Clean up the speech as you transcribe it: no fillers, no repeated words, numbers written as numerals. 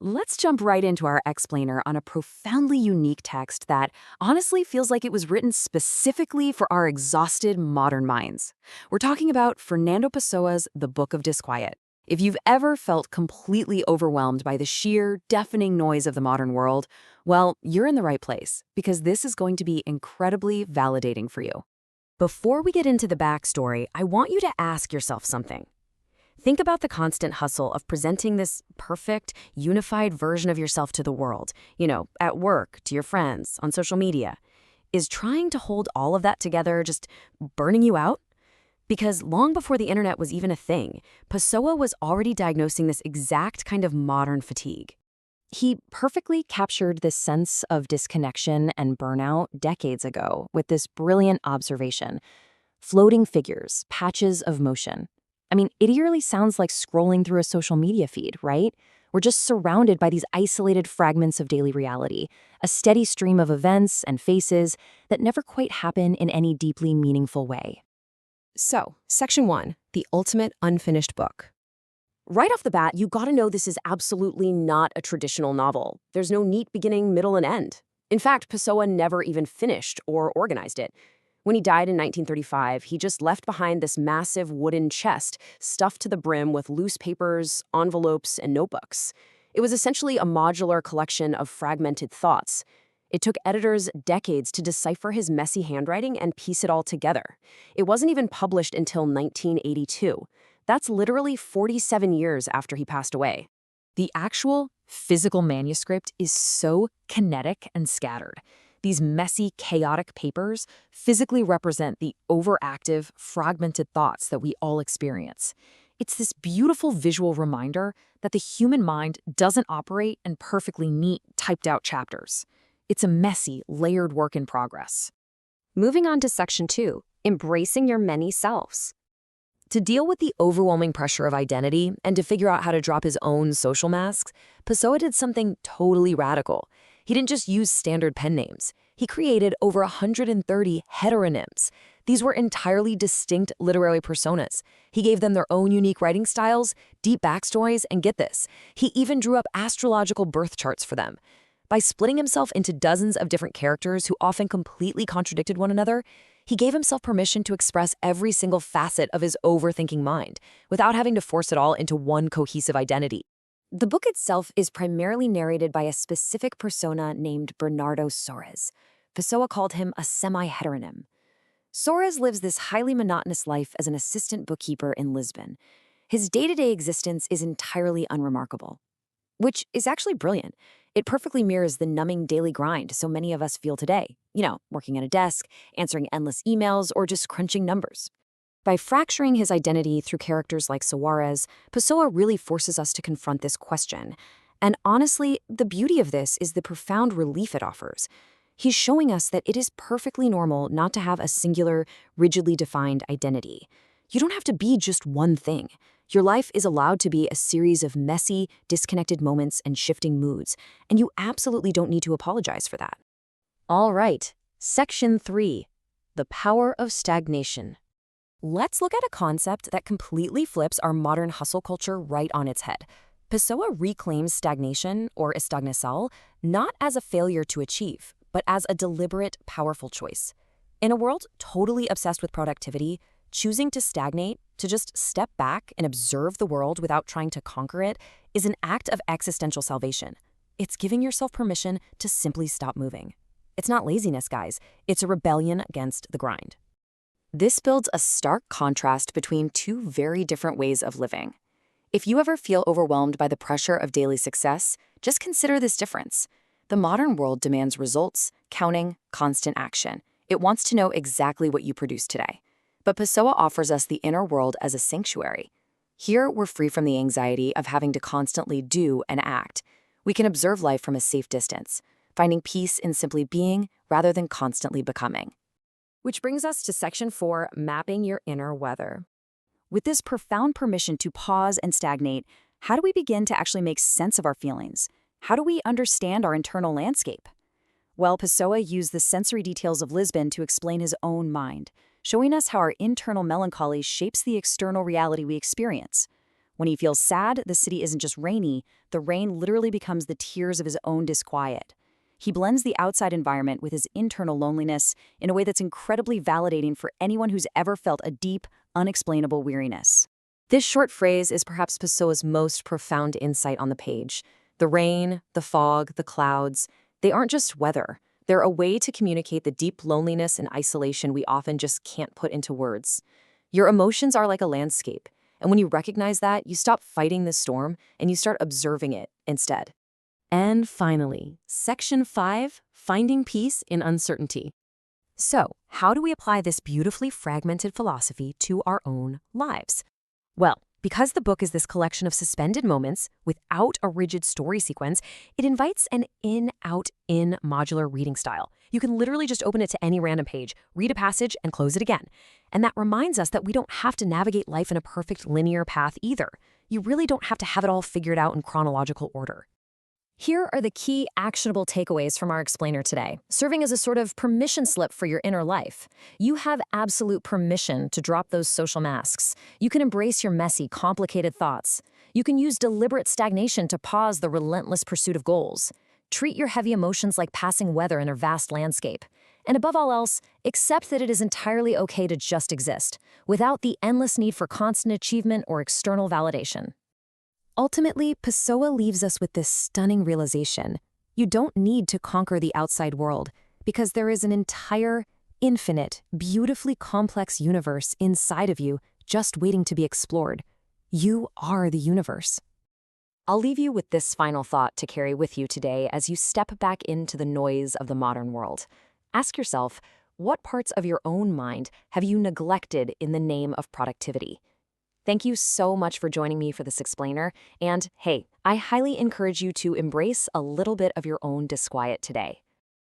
Let's jump right into our explainer on a profoundly unique text that honestly feels like it was written specifically for our exhausted modern minds. We're talking about Fernando Pessoa's The Book of Disquiet. If you've ever felt completely overwhelmed by the sheer, deafening noise of the modern world, well, you're in the right place, because this is going to be incredibly validating for you. Before we get into the backstory, I want you to ask yourself something. Think about the constant hustle of presenting this perfect, unified version of yourself to the world, at work, to your friends, on social media. Is trying to hold all of that together just burning you out? Because long before the internet was even a thing, Pessoa was already diagnosing this exact kind of modern fatigue. He perfectly captured this sense of disconnection and burnout decades ago with this brilliant observation: floating figures, patches of motion. I mean, it eerily sounds like scrolling through a social media feed, right? We're just surrounded by these isolated fragments of daily reality, a steady stream of events and faces that never quite happen in any deeply meaningful way. So, Section 1, the ultimate unfinished book. Right off the bat, you gotta know this is absolutely not a traditional novel. There's no neat beginning, middle, and end. In fact, Pessoa never even finished or organized it. When he died in 1935, he just left behind this massive wooden chest stuffed to the brim with loose papers, envelopes, and notebooks. It was essentially a modular collection of fragmented thoughts. It took editors decades to decipher his messy handwriting and piece it all together. It wasn't even published until 1982. That's literally 47 years after he passed away. The actual physical manuscript is so kinetic and scattered. These messy, chaotic papers physically represent the overactive, fragmented thoughts that we all experience. It's this beautiful visual reminder that the human mind doesn't operate in perfectly neat, typed-out chapters. It's a messy, layered work in progress. Moving on to Section 2, embracing your many selves. To deal with the overwhelming pressure of identity and to figure out how to drop his own social masks, Pessoa did something totally radical. He didn't just use standard pen names. He created over 130 heteronyms. These were entirely distinct literary personas. He gave them their own unique writing styles, deep backstories, and get this, he even drew up astrological birth charts for them. By splitting himself into dozens of different characters who often completely contradicted one another, he gave himself permission to express every single facet of his overthinking mind without having to force it all into one cohesive identity. The book itself is primarily narrated by a specific persona named Bernardo Soares. Pessoa called him a semi-heteronym. Soares lives this highly monotonous life as an assistant bookkeeper in Lisbon. His day-to-day existence is entirely unremarkable, which is actually brilliant. It perfectly mirrors the numbing daily grind so many of us feel today. Working at a desk, answering endless emails, or just crunching numbers. By fracturing his identity through characters like Soares, Pessoa really forces us to confront this question. And honestly, the beauty of this is the profound relief it offers. He's showing us that it is perfectly normal not to have a singular, rigidly defined identity. You don't have to be just one thing. Your life is allowed to be a series of messy, disconnected moments and shifting moods, and you absolutely don't need to apologize for that. All right, Section 3, the power of stagnation. Let's look at a concept that completely flips our modern hustle culture right on its head. Pessoa reclaims stagnation, or estagnação, not as a failure to achieve, but as a deliberate, powerful choice. In a world totally obsessed with productivity, choosing to stagnate, to just step back and observe the world without trying to conquer it, is an act of existential salvation. It's giving yourself permission to simply stop moving. It's not laziness, guys. It's a rebellion against the grind. This builds a stark contrast between two very different ways of living. If you ever feel overwhelmed by the pressure of daily success, just consider this difference. The modern world demands results, counting, constant action. It wants to know exactly what you produce today. But Pessoa offers us the inner world as a sanctuary. Here, we're free from the anxiety of having to constantly do and act. We can observe life from a safe distance, finding peace in simply being rather than constantly becoming. Which brings us to Section 4, mapping your inner weather. With this profound permission to pause and stagnate, how do we begin to actually make sense of our feelings? How do we understand our internal landscape? Well, Pessoa used the sensory details of Lisbon to explain his own mind, showing us how our internal melancholy shapes the external reality we experience. When he feels sad, the city isn't just rainy, the rain literally becomes the tears of his own disquiet. He blends the outside environment with his internal loneliness in a way that's incredibly validating for anyone who's ever felt a deep, unexplainable weariness. This short phrase is perhaps Pessoa's most profound insight on the page. The rain, the fog, the clouds, they aren't just weather. They're a way to communicate the deep loneliness and isolation we often just can't put into words. Your emotions are like a landscape, and when you recognize that, you stop fighting the storm and you start observing it instead. And finally, Section 5, Finding Peace in Uncertainty. So, how do we apply this beautifully fragmented philosophy to our own lives? Well, because the book is this collection of suspended moments without a rigid story sequence, it invites an in-out-in modular reading style. You can literally just open it to any random page, read a passage, and close it again. And that reminds us that we don't have to navigate life in a perfect linear path either. You really don't have to have it all figured out in chronological order. Here are the key actionable takeaways from our explainer today, serving as a sort of permission slip for your inner life. You have absolute permission to drop those social masks. You can embrace your messy, complicated thoughts. You can use deliberate stagnation to pause the relentless pursuit of goals. Treat your heavy emotions like passing weather in a vast landscape. And above all else, accept that it is entirely okay to just exist, without the endless need for constant achievement or external validation. Ultimately, Pessoa leaves us with this stunning realization. You don't need to conquer the outside world, because there is an entire, infinite, beautifully complex universe inside of you just waiting to be explored. You are the universe. I'll leave you with this final thought to carry with you today as you step back into the noise of the modern world. Ask yourself, what parts of your own mind have you neglected in the name of productivity? Thank you so much for joining me for this explainer, and hey, I highly encourage you to embrace a little bit of your own disquiet today.